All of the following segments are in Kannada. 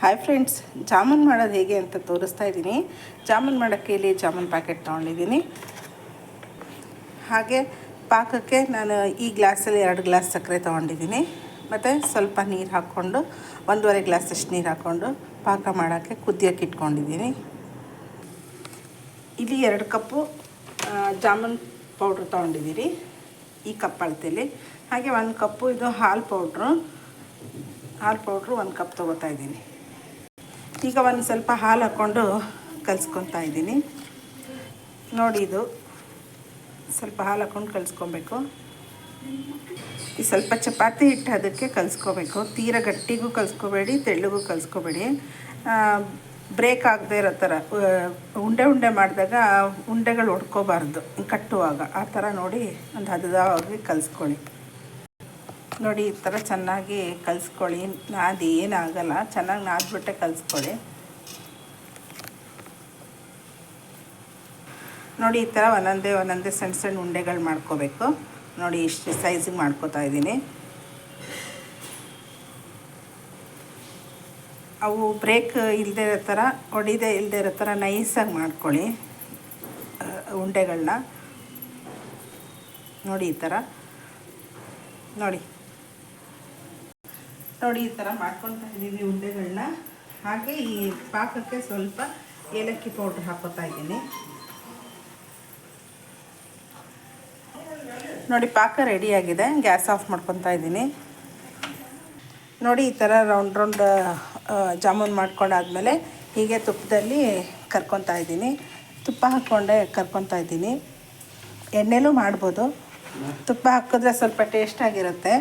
ಹಾಯ್ ಫ್ರೆಂಡ್ಸ್, ಜಾಮೂನ್ ಮಾಡೋದು ಹೇಗೆ ಅಂತ ತೋರಿಸ್ತಾ ಇದ್ದೀನಿ. ಜಾಮೂನ್ ಮಾಡೋಕ್ಕೆ ಇಲ್ಲಿ ಜಾಮೂನ್ ಪ್ಯಾಕೆಟ್ ತೊಗೊಂಡಿದ್ದೀನಿ. ಹಾಗೆ ಪಾಕಕ್ಕೆ ನಾನು ಈ ಗ್ಲಾಸಲ್ಲಿ 2 ಗ್ಲಾಸ್ ಸಕ್ಕರೆ ತೊಗೊಂಡಿದ್ದೀನಿ. ಮತ್ತು ಸ್ವಲ್ಪ ನೀರು ಹಾಕ್ಕೊಂಡು 1.5 ಗ್ಲಾಸಷ್ಟು ನೀರು ಹಾಕ್ಕೊಂಡು ಪಾಕ ಮಾಡೋಕ್ಕೆ ಕುದಿಯೋಕ್ಕೆ ಇಟ್ಕೊಂಡಿದ್ದೀನಿ. ಇಲ್ಲಿ 2 ಕಪ್ಪು ಜಾಮೂನ್ ಪೌಡ್ರ್ ತೊಗೊಂಡಿದ್ದೀನಿ ಈ ಕಪ್ ಅಳತೆಯಲ್ಲಿ. ಹಾಗೆ 1 ಕಪ್ಪು ಇದು ಹಾಲು ಪೌಡ್ರು 1 ಕಪ್ ತೊಗೋತಾ ಇದ್ದೀನಿ. ಈಗ ಒಂದು ಸ್ವಲ್ಪ ಹಾಲು ಹಾಕ್ಕೊಂಡು ಕಲಿಸ್ಕೊತಾ ಇದ್ದೀನಿ. ನೋಡಿ, ಇದು ಸ್ವಲ್ಪ ಹಾಲು ಹಾಕ್ಕೊಂಡು ಕಲಿಸ್ಕೊಬೇಕು. ಈ ಸ್ವಲ್ಪ ಚಪಾತಿ ಹಿಟ್ಟು ಅದಕ್ಕೆ ಕಲಿಸ್ಕೋಬೇಕು. ತೀರ ಗಟ್ಟಿಗೂ ಕಲಿಸ್ಕೋಬೇಡಿ, ತೆಳ್ಳಗೂ ಕಲಿಸ್ಕೋಬೇಡಿ. ಬ್ರೇಕ್ ಆಗದೆ ಇರೋ ಥರ ಉಂಡೆ ಮಾಡಿದಾಗ ಉಂಡೆಗಳು ಹೊಡ್ಕೋಬಾರ್ದು ಕಟ್ಟುವಾಗ. ಆ ಥರ ನೋಡಿ ಒಂದು ಹದವಾಗಿ ಕಲಿಸ್ಕೊಳ್ಳಿ. ನೋಡಿ, ಈ ಥರ ಚೆನ್ನಾಗಿ ಕಲಿಸ್ಕೊಳ್ಳಿ. ನಾದಿ ಏನಾಗಲ್ಲ, ಚೆನ್ನಾಗಿ ನಾದ್ಬಿಟ್ಟೆ ಕಲಿಸ್ಕೊಳ್ಳಿ. ನೋಡಿ, ಈ ಥರ ಒಂದೊಂದೇ ಸಣ್ಣ ಸಣ್ಣ ಉಂಡೆಗಳು ಮಾಡ್ಕೋಬೇಕು. ನೋಡಿ, ಇಷ್ಟು ಸೈಜಿಗೆ ಮಾಡ್ಕೋತಾ ಇದ್ದೀನಿ. ಅವು ಬ್ರೇಕ್ ಇಲ್ಲದೆ ಇರೋ ಥರ, ಇಲ್ಲದೆ ಇರೋ ಥರ ನೈಸಾಗಿ ಮಾಡ್ಕೊಳ್ಳಿ ಉಂಡೆಗಳನ್ನ. ನೋಡಿ, ಈ ಥರ ನೋಡಿ ಈ ಥರ ಮಾಡ್ಕೊತಾ ಇದ್ದೀವಿ ಉಂಡೆಗಳನ್ನ. ಹಾಗೆ ಈ ಪಾಕಕ್ಕೆ ಸ್ವಲ್ಪ ಏಲಕ್ಕಿ ಪೌಡ್ರ್ ಹಾಕೋತಾ ಇದ್ದೀನಿ. ನೋಡಿ, ಪಾಕ ರೆಡಿಯಾಗಿದೆ. ಗ್ಯಾಸ್ ಆಫ್ ಮಾಡ್ಕೊತಾ ಇದ್ದೀನಿ. ನೋಡಿ, ಈ ಥರ ರೌಂಡ್ ಜಾಮೂನ್ ಮಾಡ್ಕೊಂಡಾದ್ಮೇಲೆ ಹೀಗೆ ತುಪ್ಪದಲ್ಲಿ ಕರ್ಕೊತಾ ಇದ್ದೀನಿ. ತುಪ್ಪ ಹಾಕ್ಕೊಂಡೆ ಕರ್ಕೊತಾ ಇದ್ದೀನಿ. ಎಣ್ಣೆಲೂ ಮಾಡ್ಬೋದು. ತುಪ್ಪ ಹಾಕಿದ್ರೆ ಸ್ವಲ್ಪ ಟೇಸ್ಟಾಗಿರುತ್ತೆ.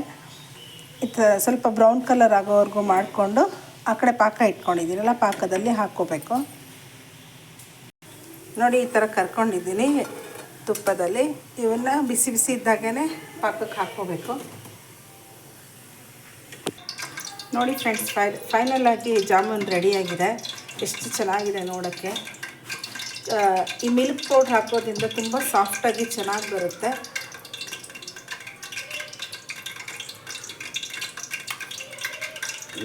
ಸ್ವಲ್ಪ ಬ್ರೌನ್ ಕಲರ್ ಆಗೋವರೆಗೂ ಮಾಡಿಕೊಂಡು ಆ ಕಡೆ ಪಾಕ ಇಟ್ಕೊಂಡಿದ್ದೀನಲ್ಲ, ಪಾಕದಲ್ಲಿ ಹಾಕ್ಕೋಬೇಕು. ನೋಡಿ, ಈ ಥರ ಕರ್ಕೊಂಡಿದ್ದೀನಿ ತುಪ್ಪದಲ್ಲಿ. ಇವನ್ನ ಬಿಸಿ ಬಿಸಿ ಇದ್ದಾಗೇ ಪಾಕಕ್ಕೆ ಹಾಕ್ಕೋಬೇಕು. ನೋಡಿ ಫ್ರೆಂಡ್ಸ್, ಫೈನಲ್ ಆಗಿ ಜಾಮೂನ್ ರೆಡಿಯಾಗಿದೆ. ಎಷ್ಟು ಚೆನ್ನಾಗಿದೆ ನೋಡೋಕ್ಕೆ. ಈ ಮಿಲ್ಕ್ ಪೌಡ್ರ್ ಹಾಕೋದ್ರಿಂದ ತುಂಬ ಸಾಫ್ಟಾಗಿ ಚೆನ್ನಾಗಿ ಬರುತ್ತೆ.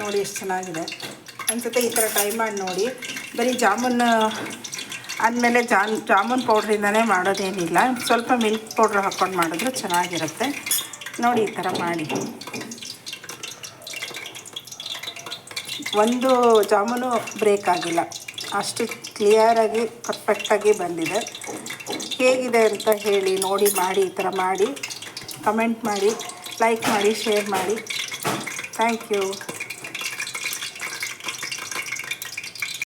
ನೋಡಿ, ಎಷ್ಟು ಚೆನ್ನಾಗಿದೆ ಅನ್ಸುತ್ತೆ. ಈ ಥರ ಟ್ರೈ ಮಾಡಿ ನೋಡಿ. ಬರೀ ಜಾಮೂನ್ ಆದಮೇಲೆ ಜಾಮೂನ್ ಪೌಡ್ರಿಂದನೇ ಮಾಡೋದೇನಿಲ್ಲ. ಸ್ವಲ್ಪ ಮಿಲ್ಕ್ ಪೌಡ್ರ್ ಹಾಕ್ಕೊಂಡು ಮಾಡಿದ್ರೆ ಚೆನ್ನಾಗಿರುತ್ತೆ. ನೋಡಿ, ಈ ಥರ ಮಾಡಿ. ಒಂದು ಜಾಮೂನು ಬ್ರೇಕ್ ಆಗಿಲ್ಲ, ಅಷ್ಟು ಕ್ಲಿಯರಾಗಿ ಪರ್ಫೆಕ್ಟಾಗಿ ಬಂದಿದೆ. ಹೇಗಿದೆ ಅಂತ ಹೇಳಿ, ನೋಡಿ, ಮಾಡಿ. ಈ ಥರ ಮಾಡಿ ಕಮೆಂಟ್ ಮಾಡಿ, ಲೈಕ್ ಮಾಡಿ, ಶೇರ್ ಮಾಡಿ. Thank you.